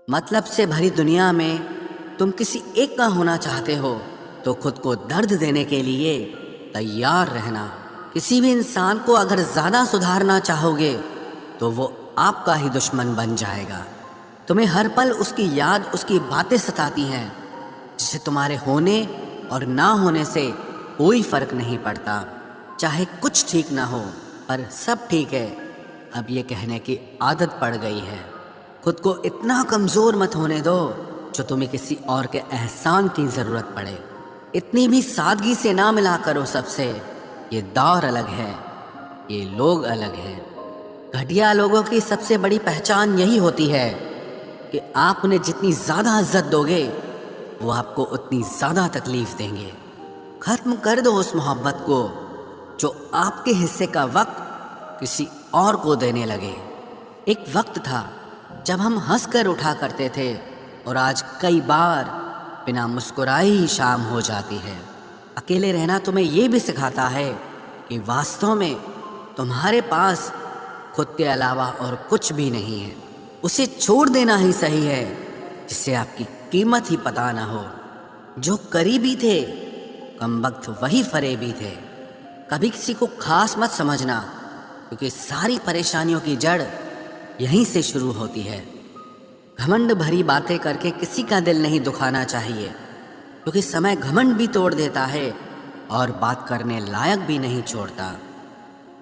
मतलब से भरी दुनिया में तुम किसी एक का होना चाहते हो तो खुद को दर्द देने के लिए तैयार रहना। किसी भी इंसान को अगर ज़्यादा सुधारना चाहोगे तो वो आपका ही दुश्मन बन जाएगा। तुम्हें हर पल उसकी याद, उसकी बातें सताती हैं, जिससे तुम्हारे होने और ना होने से कोई फ़र्क नहीं पड़ता। चाहे कुछ ठीक ना हो पर सब ठीक है, अब ये कहने की आदत पड़ गई है। खुद को इतना कमज़ोर मत होने दो जो तुम्हें किसी और के एहसान की ज़रूरत पड़े। इतनी भी सादगी से ना मिला करो सबसे। ये दौर अलग है, ये लोग अलग हैं। घटिया लोगों की सबसे बड़ी पहचान यही होती है कि आप उन्हें जितनी ज़्यादा इज्जत दोगे वो आपको उतनी ज़्यादा तकलीफ़ देंगे। ख़त्म कर दो उस मोहब्बत को जो आपके हिस्से का वक्त किसी और को देने लगे। एक वक्त था जब हम हंसकर उठा करते थे और आज कई बार बिना मुस्कुराए ही शाम हो जाती है। अकेले रहना तुम्हें ये भी सिखाता है कि वास्तव में तुम्हारे पास खुद के अलावा और कुछ भी नहीं है। उसे छोड़ देना ही सही है जिससे आपकी कीमत ही पता ना हो। जो करीबी थे कमबख्त वही फरेबी थे। कभी किसी को खास मत समझना, क्योंकि सारी परेशानियों की जड़ यहीं से शुरू होती है। घमंड भरी बातें करके किसी का दिल नहीं दुखाना चाहिए, क्योंकि समय घमंड भी तोड़ देता है और बात करने लायक भी नहीं छोड़ता।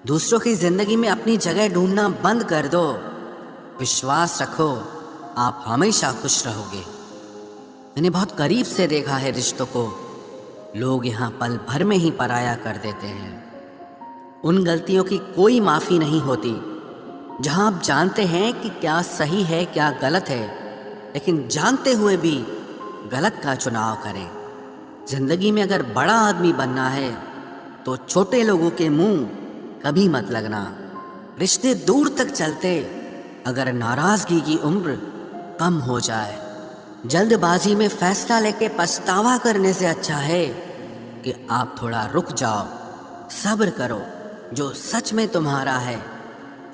दूसरों की ज़िंदगी में अपनी जगह ढूंढना बंद कर दो। विश्वास रखो, आप हमेशा खुश रहोगे। मैंने बहुत करीब से देखा है रिश्तों को, लोग यहाँ पल भर में ही पराया कर देते हैं। उन गलतियों की कोई माफ़ी नहीं होती जहाँ आप जानते हैं कि क्या सही है क्या गलत है, लेकिन जानते हुए भी गलत का चुनाव करें। ज़िंदगी में अगर बड़ा आदमी बनना है तो छोटे लोगों के मुंह कभी मत लगना। रिश्ते दूर तक चलते अगर नाराज़गी की उम्र कम हो जाए। जल्दबाजी में फैसला लेके पछतावा करने से अच्छा है कि आप थोड़ा रुक जाओ, सब्र करो। जो सच में तुम्हारा है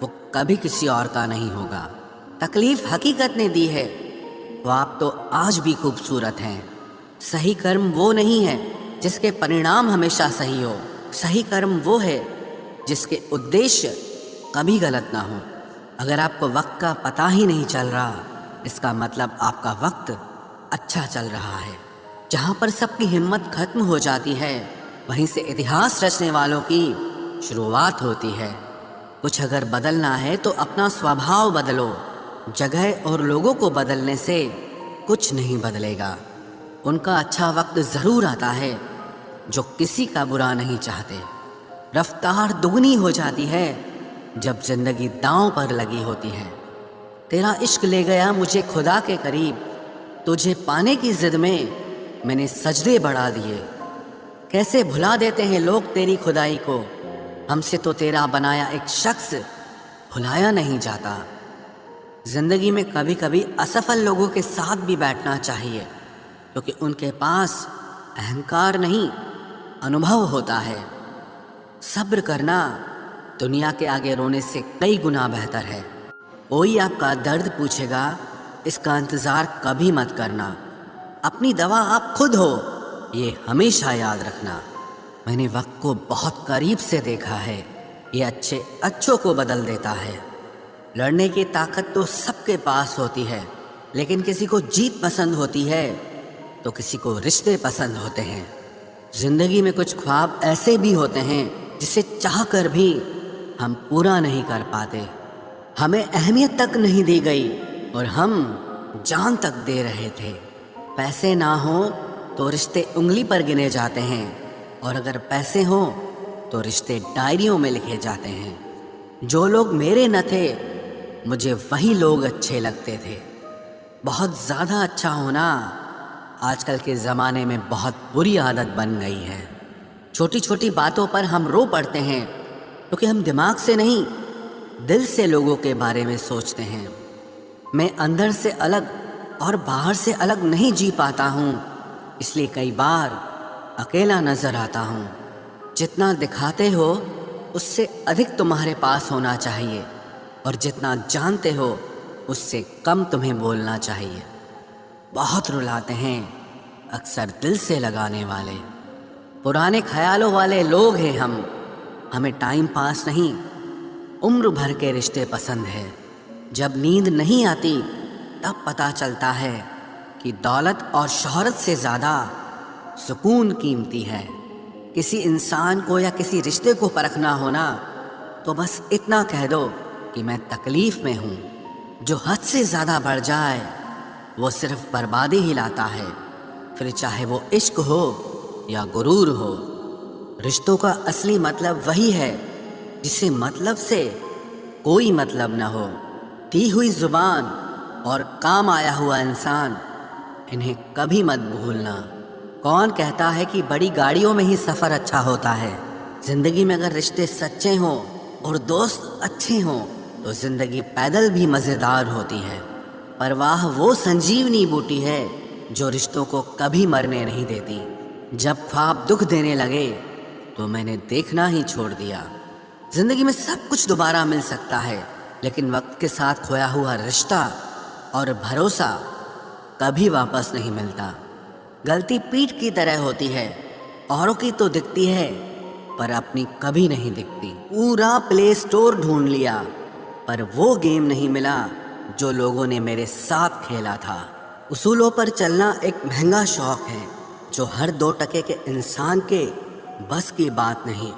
वो कभी किसी और का नहीं होगा। तकलीफ हकीकत ने दी है तो आप तो आज भी खूबसूरत हैं। सही कर्म वो नहीं है जिसके परिणाम हमेशा सही हो। सही कर्म वो है जिसके उद्देश्य कभी गलत ना हो। अगर आपको वक्त का पता ही नहीं चल रहा, इसका मतलब आपका वक्त अच्छा चल रहा है। जहाँ पर सबकी हिम्मत खत्म हो जाती है वहीं से इतिहास रचने वालों की शुरुआत होती है। कुछ अगर बदलना है तो अपना स्वभाव बदलो। जगह और लोगों को बदलने से कुछ नहीं बदलेगा। उनका अच्छा वक्त ज़रूर आता है जो किसी का बुरा नहीं चाहते। रफ्तार दुगनी हो जाती है जब ज़िंदगी दांव पर लगी होती है। तेरा इश्क ले गया मुझे खुदा के करीब, तुझे पाने की ज़िद में मैंने सजदे बढ़ा दिए। कैसे भुला देते हैं लोग तेरी खुदाई को, हमसे तो तेरा बनाया एक शख्स भुलाया नहीं जाता। ज़िंदगी में कभी कभी असफल लोगों के साथ भी बैठना चाहिए, क्योंकि उनके पास अहंकार नहीं अनुभव होता है। सब्र करना दुनिया के आगे रोने से कई गुना बेहतर है। कोई आपका दर्द पूछेगा, इसका इंतज़ार कभी मत करना। अपनी दवा आप खुद हो, ये हमेशा याद रखना। मैंने वक्त को बहुत करीब से देखा है, ये अच्छों को बदल देता है। लड़ने की ताकत तो सबके पास होती है, लेकिन किसी को जीत पसंद होती है तो किसी को रिश्ते पसंद होते हैं। ज़िंदगी में कुछ ख्वाब ऐसे भी होते हैं जिसे चाह कर भी हम पूरा नहीं कर पाते। हमें अहमियत तक नहीं दी गई और हम जान तक दे रहे थे। पैसे ना हो तो रिश्ते उंगली पर गिने जाते हैं, और अगर पैसे हों तो रिश्ते डायरियों में लिखे जाते हैं। जो लोग मेरे न थे मुझे वही लोग अच्छे लगते थे। बहुत ज़्यादा अच्छा होना आजकल के ज़माने में बहुत बुरी आदत बन गई है। छोटी छोटी बातों पर हम रो पड़ते हैं क्योंकि हम दिमाग से नहीं दिल से लोगों के बारे में सोचते हैं। मैं अंदर से अलग और बाहर से अलग नहीं जी पाता हूँ, इसलिए कई बार अकेला नज़र आता हूँ। जितना दिखाते हो उससे अधिक तुम्हारे पास होना चाहिए, और जितना जानते हो اس سے کم تمہیں بولنا چاہیے۔ بہت رلاتے ہیں اکثر دل سے لگانے والے، پرانے خیالوں والے لوگ ہیں ہم، ہمیں ٹائم پاس نہیں عمر بھر کے رشتے پسند ہے۔ جب نیند نہیں آتی تب پتہ چلتا ہے کہ دولت اور شہرت سے زیادہ سکون قیمتی ہے۔ کسی انسان کو یا کسی رشتے کو پرکھنا ہونا تو بس اتنا کہہ دو کہ میں تکلیف میں ہوں۔ جو حد سے زیادہ بڑھ جائے وہ صرف بربادی ہی لاتا ہے، پھر چاہے وہ عشق ہو یا غرور ہو۔ رشتوں کا اصلی مطلب وہی ہے جسے مطلب سے کوئی مطلب نہ ہو۔ دی ہوئی زبان اور کام آیا ہوا انسان، انہیں کبھی مت بھولنا۔ کون کہتا ہے کہ بڑی گاڑیوں میں ہی سفر اچھا ہوتا ہے؟ زندگی میں اگر رشتے سچے ہوں اور دوست اچھے ہوں تو زندگی پیدل بھی مزیدار ہوتی ہے۔ پرواہ وہ سنجیونی بوٹی ہے جو رشتوں کو کبھی مرنے نہیں دیتی۔ جب خواب دکھ دینے لگے تو میں نے دیکھنا ہی چھوڑ دیا۔ زندگی میں سب کچھ دوبارہ مل سکتا ہے، لیکن وقت کے ساتھ کھویا ہوا رشتہ اور بھروسہ کبھی واپس نہیں ملتا۔ غلطی پیٹھ کی طرح ہوتی ہے، اوروں کی تو دکھتی ہے پر اپنی کبھی نہیں دکھتی۔ پورا پلے اسٹور ڈھونڈ لیا پر وہ گیم نہیں ملا جو لوگوں نے میرے ساتھ کھیلا تھا۔ اصولوں پر چلنا ایک مہنگا شوق ہے جو ہر 2 ٹکے کے انسان کے بس کی بات نہیں۔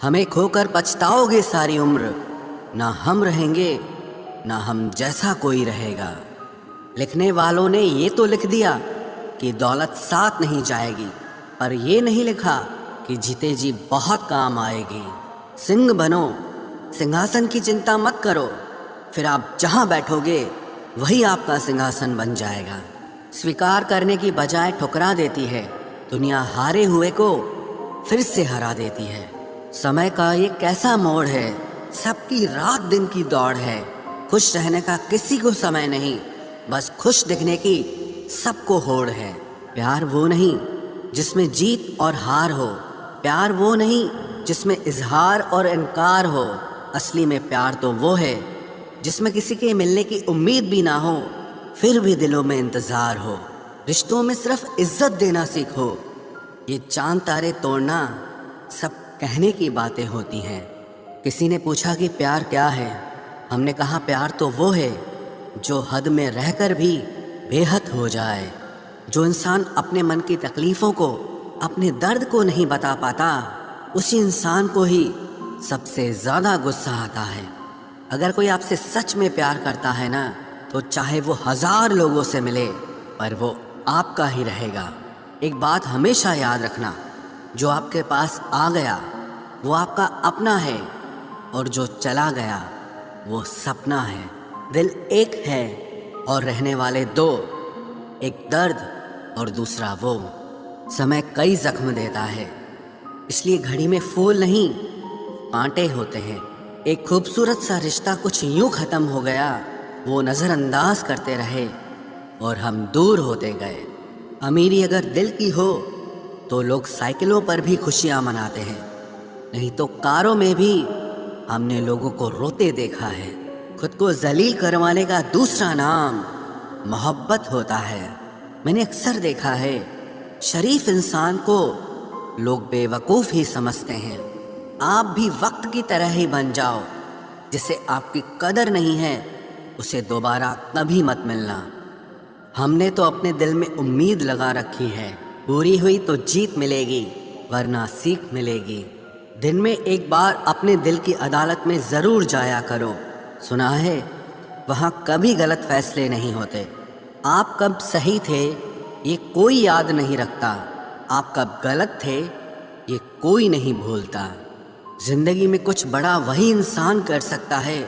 ہمیں کھو کر پچھتاؤ گے ساری عمر، نہ ہم رہیں گے نہ ہم جیسا کوئی رہے گا۔ لکھنے والوں نے یہ تو لکھ دیا کہ دولت ساتھ نہیں جائے گی، پر یہ نہیں لکھا کہ جیتے جی بہت کام آئے گی۔ سنگ بنو، سنگھاسن کی چنتا مت کرو، پھر آپ جہاں بیٹھو گے وہی آپ کا سنگھاسن بن جائے گا۔ سویکار کرنے کی بجائے ٹھکرا دیتی ہے، دنیا ہارے ہوئے کو پھر سے ہرا دیتی ہے۔ سمے کا یہ کیسا موڑ ہے، سب کی رات دن کی دوڑ ہے۔ خوش رہنے کا کسی کو سمے نہیں، بس خوش دکھنے کی سب کو ہوڑ ہے۔ پیار وہ نہیں جس میں جیت اور ہار ہو، پیار وہ نہیں جس میں اظہار اور انکار ہو۔ اصلی میں پیار تو وہ ہے جس میں کسی کے ملنے کی امید بھی نہ ہو، پھر بھی دلوں میں انتظار ہو۔ رشتوں میں صرف عزت دینا سیکھو، یہ چاند تارے توڑنا سب کہنے کی باتیں ہوتی ہیں۔ کسی نے پوچھا کہ پیار کیا ہے؟ ہم نے کہا پیار تو وہ ہے جو حد میں رہ کر بھی بے حد ہو جائے۔ جو انسان اپنے من کی تکلیفوں کو، اپنے درد کو نہیں بتا پاتا، اسی انسان کو ہی سب سے زیادہ غصہ آتا ہے۔ اگر کوئی آپ سے سچ میں پیار کرتا ہے نا، تو چاہے وہ 1000 لوگوں سے ملے پر وہ آپ کا ہی رہے گا۔ ایک بات ہمیشہ یاد رکھنا، جو آپ کے پاس آ گیا وہ آپ کا اپنا ہے، اور جو چلا گیا وہ سپنا ہے۔ دل ایک ہے اور رہنے والے 2، ایک درد اور دوسرا وہ۔ سمے کئی زخم دیتا ہے، اس لیے گھڑی میں پھول نہیں کانٹے ہوتے ہیں۔ ایک خوبصورت سا رشتہ کچھ یوں ختم ہو گیا، وہ نظر انداز کرتے رہے اور ہم دور ہوتے گئے۔ امیری اگر دل کی ہو تو لوگ سائیکلوں پر بھی خوشیاں مناتے ہیں، نہیں تو کاروں میں بھی ہم نے لوگوں کو روتے دیکھا ہے۔ خود کو ذلیل کروانے کا دوسرا نام محبت ہوتا ہے۔ میں نے اکثر دیکھا ہے شریف انسان کو لوگ بے وقوف ہی سمجھتے ہیں۔ آپ بھی وقت کی طرح ہی بن جاؤ، جسے آپ کی قدر نہیں ہے اسے دوبارہ کبھی مت ملنا۔ ہم نے تو اپنے دل میں امید لگا رکھی ہے، پوری ہوئی تو جیت ملے گی ورنہ سیکھ ملے گی۔ دن میں ایک بار اپنے دل کی عدالت میں ضرور جایا کرو، سنا ہے وہاں کبھی غلط فیصلے نہیں ہوتے۔ آپ کب صحیح تھے یہ کوئی یاد نہیں رکھتا، آپ کب غلط تھے یہ کوئی نہیں بھولتا۔ زندگی میں کچھ بڑا وہی انسان کر سکتا ہے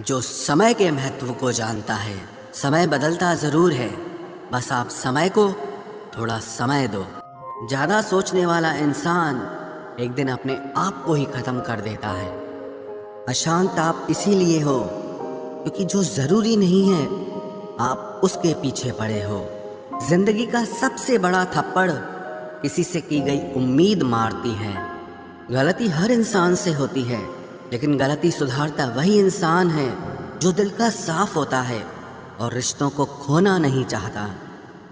جو سمے کے مہتو کو جانتا ہے۔ سمے بدلتا ضرور ہے، بس آپ سمے کو تھوڑا سمے دو۔ زیادہ سوچنے والا انسان ایک دن اپنے آپ کو ہی ختم کر دیتا ہے۔ اشانت آپ اسی لیے ہو کیونکہ جو ضروری نہیں ہے آپ اس کے پیچھے پڑے ہو۔ زندگی کا سب سے بڑا تھپڑ کسی سے کی گئی امید مارتی ہے۔ غلطی ہر انسان سے ہوتی ہے، لیکن غلطی سدھارتا وہی انسان ہے جو دل کا صاف ہوتا ہے اور رشتوں کو کھونا نہیں چاہتا،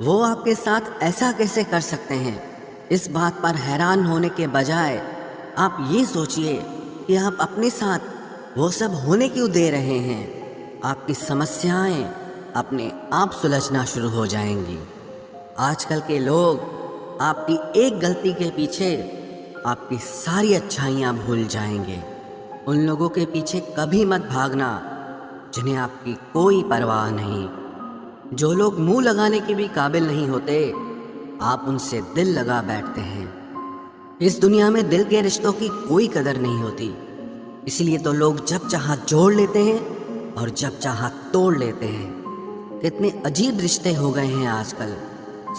وہ آپ کے ساتھ ایسا کیسے کر سکتے ہیں؟ اس بات پر حیران ہونے کے بجائے آپ یہ سوچئے کہ آپ اپنے ساتھ وہ سب ہونے کیوں دے رہے ہیں۔ آپ کی سمسیائیں اپنے آپ سلجھنا شروع ہو جائیں گی۔ آج کل کے لوگ آپ کی ایک غلطی کے پیچھے آپ کی ساری اچھائیاں بھول جائیں گے۔ ان لوگوں کے پیچھے کبھی مت بھاگنا جنہیں آپ کی کوئی پرواہ نہیں۔ جو لوگ منہ لگانے کے بھی قابل نہیں ہوتے، آپ ان سے دل لگا بیٹھتے ہیں۔ اس دنیا میں دل کے رشتوں کی کوئی قدر نہیں ہوتی، اس لیے تو لوگ جب چاہا جوڑ لیتے ہیں اور جب چاہا توڑ لیتے ہیں۔ کتنے عجیب رشتے ہو گئے ہیں آج کل،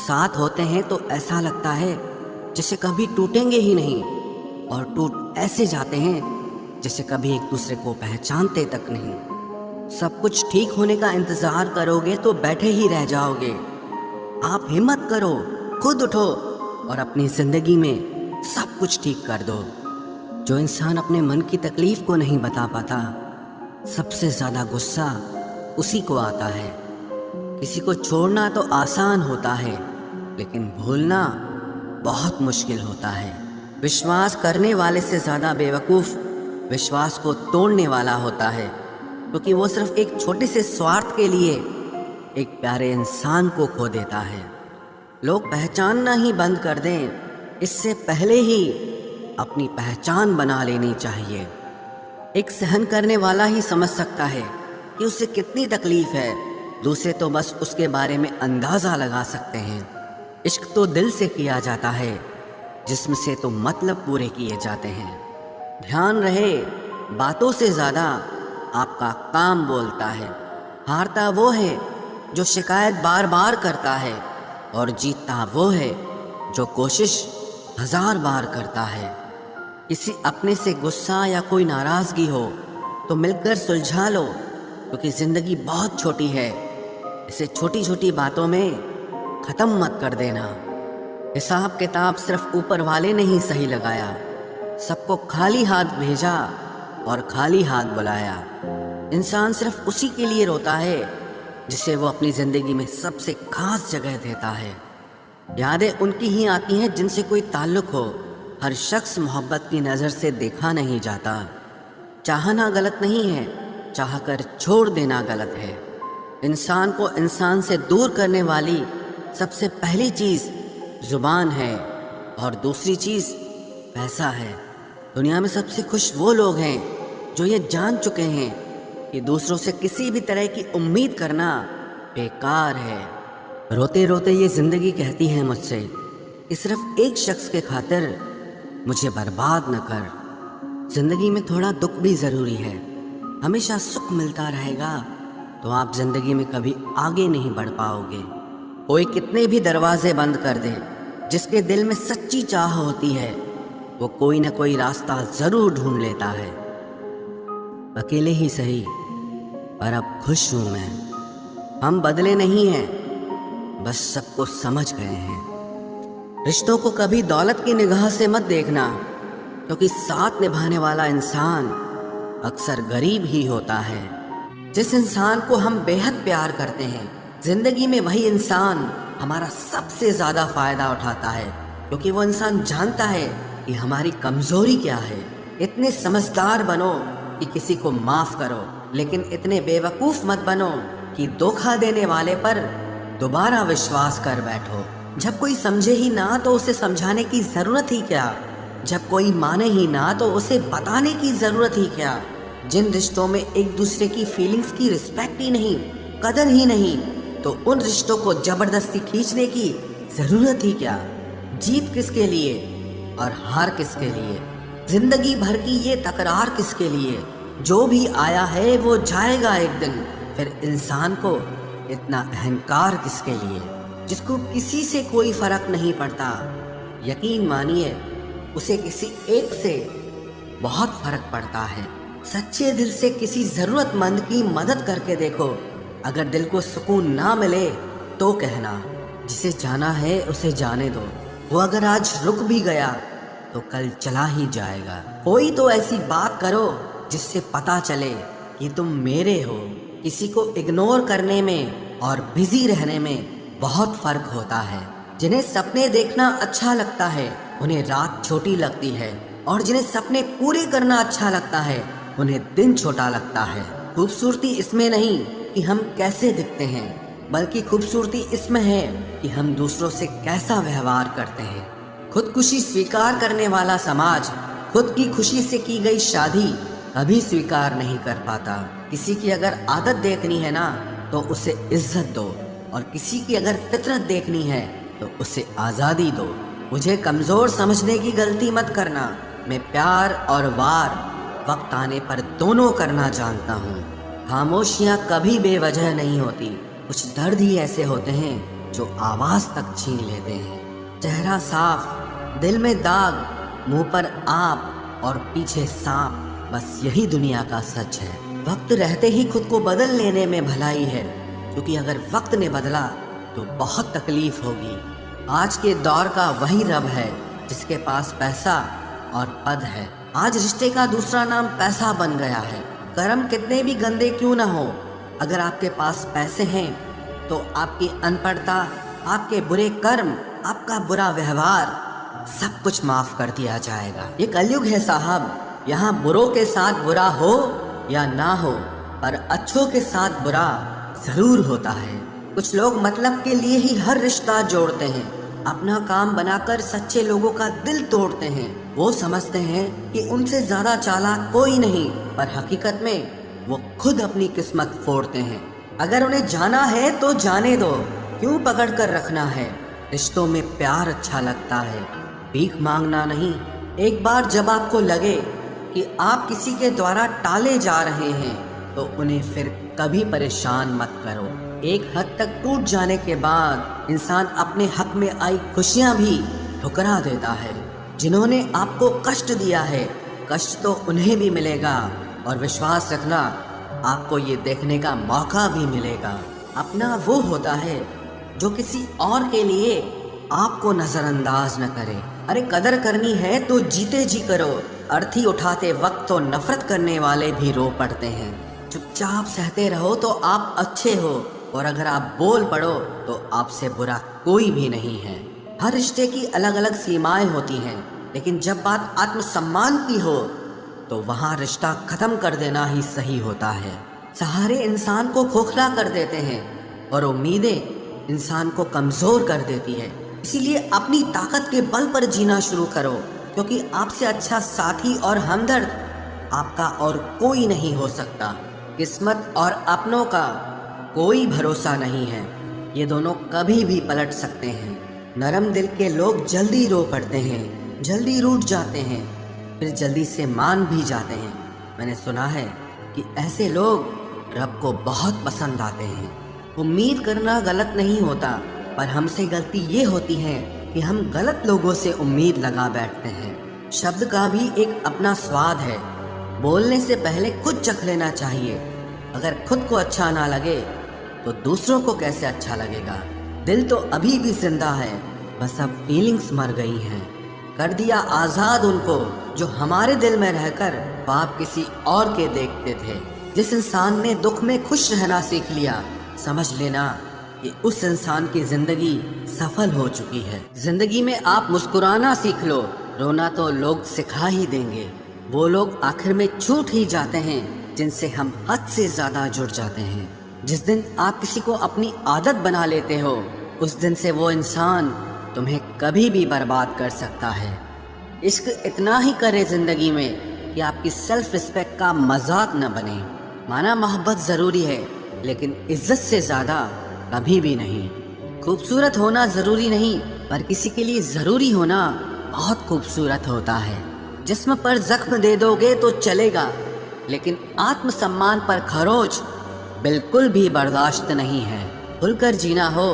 ساتھ ہوتے ہیں تو ایسا لگتا ہے جیسے کبھی ٹوٹیں گے ہی نہیں، اور ٹوٹ ایسے جاتے ہیں جیسے کبھی ایک دوسرے کو پہچانتے تک نہیں۔ سب کچھ ٹھیک ہونے کا انتظار کرو گے تو بیٹھے ہی رہ جاؤ گے۔ آپ ہمت کرو، خود اٹھو اور اپنی زندگی میں سب کچھ ٹھیک کر دو۔ جو انسان اپنے من کی تکلیف کو نہیں بتا پاتا، سب سے زیادہ غصہ اسی کو آتا ہے۔ کسی کو چھوڑنا تو آسان ہوتا ہے، لیکن بھولنا بہت مشکل ہوتا ہے۔ وشواس کرنے والے سے زیادہ بیوقوف وشواس کو توڑنے والا ہوتا ہے، کیونکہ وہ صرف ایک چھوٹے سے سوارتھ کے لیے ایک پیارے انسان کو کھو دیتا ہے۔ لوگ پہچاننا ہی بند کر دیں، اس سے پہلے ہی اپنی پہچان بنا لینی چاہیے۔ ایک سہن کرنے والا ہی سمجھ سکتا ہے کہ اسے کتنی تکلیف ہے، دوسرے تو بس اس کے بارے میں اندازہ لگا سکتے ہیں۔ عشق تو دل سے کیا جاتا ہے، جسم سے تو مطلب پورے کیے جاتے ہیں۔ دھیان رہے، باتوں سے زیادہ آپ کا کام بولتا ہے۔ ہارتا وہ ہے جو شکایت بار بار کرتا ہے، اور جیتتا وہ ہے جو کوشش 1000 بار کرتا ہے۔ کسی اپنے سے غصہ یا کوئی ناراضگی ہو تو مل کر سلجھا لو، کیونکہ زندگی بہت چھوٹی ہے، اسے چھوٹی چھوٹی باتوں میں ختم مت کر دینا۔ حساب کتاب صرف اوپر والے نے ہی صحیح لگایا، سب کو خالی ہاتھ بھیجا اور خالی ہاتھ بلایا۔ انسان صرف اسی کے لیے روتا ہے جسے وہ اپنی زندگی میں سب سے خاص جگہ دیتا ہے۔ یادیں ان کی ہی آتی ہیں جن سے کوئی تعلق ہو۔ ہر شخص محبت کی نظر سے دیکھا نہیں جاتا۔ چاہنا غلط نہیں ہے، چاہ کر چھوڑ دینا غلط ہے۔ انسان کو انسان سے دور کرنے والی سب سے پہلی چیز زبان ہے، اور دوسری چیز پیسہ ہے۔ دنیا میں سب سے خوش وہ لوگ ہیں جو یہ جان چکے ہیں کہ دوسروں سے کسی بھی طرح کی امید کرنا بیکار ہے۔ روتے روتے یہ زندگی کہتی ہے مجھ سے کہ صرف ایک شخص کے خاطر مجھے برباد نہ کر۔ زندگی میں تھوڑا دکھ بھی ضروری ہے، ہمیشہ سکھ ملتا رہے گا تو آپ زندگی میں کبھی آگے نہیں بڑھ پاؤ گے۔ کوئی کتنے بھی دروازے بند کر دے، جس کے دل میں سچی چاہ ہوتی ہے وہ کوئی نہ کوئی راستہ ضرور ڈھونڈ لیتا ہے۔ اکیلے ہی صحیح، پر اب خوش ہوں میں۔ ہم بدلے نہیں ہیں، بس سب کو سمجھ گئے ہیں۔ رشتوں کو کبھی دولت کی نگاہ سے مت دیکھنا، کیونکہ ساتھ نبھانے والا انسان اکثر غریب ہی ہوتا ہے۔ جس انسان کو ہم بے حد پیار کرتے ہیں، زندگی میں وہی انسان ہمارا سب سے زیادہ فائدہ اٹھاتا ہے، کیونکہ وہ انسان جانتا ہے کہ ہماری کمزوری کیا ہے۔ اتنے سمجھدار بنو کہ کسی کو معاف کرو، لیکن اتنے بے وقوف مت بنو کہ دھوکہ دینے والے پر دوبارہ وشواس کر بیٹھو۔ جب کوئی سمجھے ہی نہ تو اسے سمجھانے کی ضرورت ہی کیا؟ جب کوئی مانے ہی نہ تو اسے بتانے کی ضرورت ہی کیا؟ جن رشتوں میں ایک دوسرے کی فیلنگز کی رسپیکٹ ہی نہیں، قدر ہی نہیں، تو ان رشتوں کو زبردستی کھینچنے کی ضرورت ہی کیا؟ جیت کس کے لیے اور ہار کس کے لیے؟ زندگی بھر کی یہ تکرار کس کے لیے؟ جو بھی آیا ہے وہ جائے گا ایک دن، پھر انسان کو اتنا اہنکار کس کے لیے؟ جس کو کسی سے کوئی فرق نہیں پڑتا، یقین مانیے اسے کسی ایک سے بہت فرق پڑتا ہے۔ سچے دل سے کسی ضرورت مند کی مدد کر کے دیکھو، اگر دل کو سکون نہ ملے تو کہنا، جسے جانا ہے اسے جانے دو، وہ اگر آج رک بھی گیا تو کل چلا ہی جائے گا۔ کوئی تو ایسی بات کرو جس سے پتا چلے کہ तुम मेरे हो। किसी को इग्नोर करने में और बिजी रहने में बहुत फर्क होता है। जिन्हें सपने देखना अच्छा लगता है उन्हें रात छोटी लगती है, और जिन्हें सपने पूरे करना अच्छा लगता है उन्हें दिन छोटा लगता है। खूबसूरती इसमें नहीं कि हम कैसे दिखते हैं, बल्कि खूबसूरती इसमें है कि हम दूसरों से कैसा व्यवहार करते हैं। खुदकुशी स्वीकार करने वाला समाज खुद की खुशी से की गई शादी कभी स्वीकार नहीं कर पाता। किसी की अगर आदत देखनी है ना तो उसे इज्जत दो, और किसी की अगर फितरत देखनी है तो उसे आज़ादी दो। मुझे कमज़ोर समझने की गलती मत करना। मैं प्यार और वार वक्त आने पर दोनों करना जानता हूँ। खामोशियाँ कभी बेवजह नहीं होती। कुछ दर्द ही ऐसे होते हैं जो आवाज़ तक छीन लेते हैं। चेहरा साफ, दिल में दाग, मुंह पर आप और पीछे सांप, बस यही दुनिया का सच है। वक्त रहते ही खुद को बदल लेने में भलाई है, क्योंकि अगर वक्त ने बदला तो बहुत तकलीफ होगी। आज के दौर का वही रब है जिसके पास पैसा और पद है। आज रिश्ते का दूसरा नाम पैसा बन गया है। कर्म कितने भी गंदे क्यों ना हो, अगर आपके पास पैसे हैं तो आपकी अनपढ़ता, आपके बुरे कर्म, आपका बुरा व्यवहार सब कुछ माफ कर दिया जाएगा। ये कलयुग है साहब, यहाँ बुरों के साथ बुरा हो या ना हो, पर अच्छों के साथ बुरा जरूर होता है। कुछ लोग मतलब के लिए ही हर रिश्ता जोड़ते हैं, अपना काम बनाकर सच्चे लोगों का दिल तोड़ते हैं। वो समझते हैं कि उनसे ज्यादा चालाक कोई नहीं, पर हकीकत में वो खुद अपनी किस्मत फोड़ते हैं। अगर उन्हें जाना है तो जाने दो, क्यों पकड़ कर रखना है। रिश्तों में प्यार अच्छा लगता है, भीख मांगना नहीं। एक बार जब आपको लगे कि आप किसी के द्वारा टाले जा रहे हैं तो उन्हें फिर कभी परेशान मत करो। एक हद तक टूट जाने के बाद इंसान अपने हक में आई खुशियां भी ठुकरा देता है। जिन्होंने आपको कष्ट दिया है, कष्ट तो उन्हें भी मिलेगा, और विश्वास रखना आपको ये देखने का मौका भी मिलेगा। अपना वो होता है जो किसी और के लिए आपको नजरअंदाज न करे। अरे कदर करनी है तो जीते जी करो। अर्थी उठाते वक्त तो नफरत करने वाले भी रो पड़ते हैं। चुपचाप सहते रहो तो आप अच्छे हो, और अगर आप बोल पड़ो तो आपसे बुरा कोई भी नहीं है। हर रिश्ते की अलग अलग सीमाएं होती हैं, लेकिन जब बात आत्मसम्मान की हो तो वहाँ रिश्ता खत्म कर देना ही सही होता है। सहारे इंसान को खोखला कर देते हैं और उम्मीदें इंसान को कमज़ोर कर देती है। इसीलिए अपनी ताकत के बल पर जीना शुरू करो, क्योंकि आपसे अच्छा साथी और हमदर्द आपका और कोई नहीं हो सकता। किस्मत और अपनों का कोई भरोसा नहीं है, ये दोनों कभी भी पलट सकते हैं। नरम दिल के लोग जल्दी रो पड़ते हैं, जल्दी रूठ जाते हैं, फिर जल्दी से मान भी जाते हैं। मैंने सुना है कि ऐसे लोग रब को बहुत पसंद आते हैं। उम्मीद करना गलत नहीं होता, पर हमसे गलती ये होती है कि हम गलत लोगों से उम्मीद लगा बैठते हैं। शब्द का भी एक अपना स्वाद है, बोलने से पहले खुद चख लेना चाहिए। अगर खुद को अच्छा ना लगे तो दूसरों को कैसे अच्छा लगेगा। दिल तो अभी भी जिंदा है, बस अब फीलिंग्स मर गई हैं। कर दिया आज़ाद उनको जो हमारे दिल में रहकर ख्वाब किसी और के देखते थे। जिस इंसान ने दुख में खुश रहना सीख लिया, समझ लेना कि उस इंसान की जिंदगी सफल हो चुकी है। जिंदगी में आप मुस्कुराना सीख लो, रोना तो लोग सिखा ही देंगे। वो लोग आखिर में छूट ही जाते हैं जिनसे हम हद से ज्यादा जुड़ जाते हैं। जिस दिन आप किसी को अपनी आदत बना लेते हो, उस दिन से वो इंसान तुम्हें कभी भी बर्बाद कर सकता है। इश्क इतना ही करे जिंदगी में कि आपकी सेल्फ रिस्पेक्ट का मजाक न बने। माना मोहब्बत ज़रूरी है, लेकिन इज्जत से ज़्यादा कभी भी नहीं। खूबसूरत होना ज़रूरी नहीं, पर किसी के लिए ज़रूरी होना बहुत खूबसूरत होता है। जिस्म पर जख्म दे दोगे तो चलेगा, लेकिन आत्मसम्मान पर खरोच बिल्कुल भी बर्दाश्त नहीं है। खुलकर जीना हो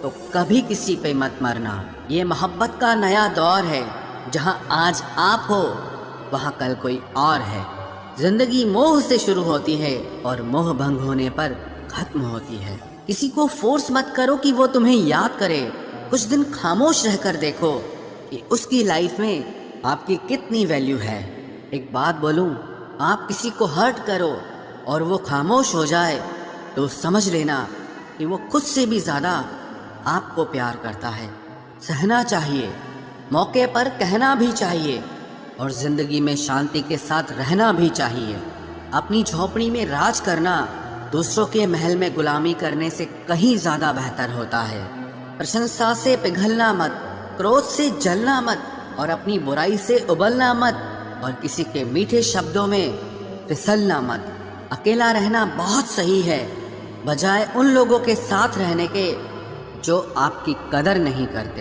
तो कभी किसी पे मत मरना। ये मोहब्बत का नया दौर है, जहाँ आज आप हो वहाँ कल कोई और है। जिंदगी मोह से शुरू होती है और मोह भंग होने पर खत्म होती है। किसी को फोर्स मत करो कि वो तुम्हें याद करे। कुछ दिन खामोश रहकर देखो कि उसकी लाइफ में आपकी कितनी वैल्यू है। एक बात बोलूं, आप किसी को हर्ट करो اور وہ خاموش ہو جائے تو سمجھ لینا کہ وہ خود سے بھی زیادہ آپ کو پیار کرتا ہے۔ سہنا چاہیے، موقع پر کہنا بھی چاہیے، اور زندگی میں شانتی کے ساتھ رہنا بھی چاہیے۔ اپنی جھونپڑی میں راج کرنا دوسروں کے محل میں غلامی کرنے سے کہیں زیادہ بہتر ہوتا ہے۔ پرشنسا سے پگھلنا مت، کرودھ سے جلنا مت، اور اپنی برائی سے ابلنا مت، اور کسی کے میٹھے شبدوں میں پھسلنا مت۔ اکیلا رہنا بہت صحیح ہے، بجائے ان لوگوں کے ساتھ رہنے کے جو آپ کی قدر نہیں کرتے۔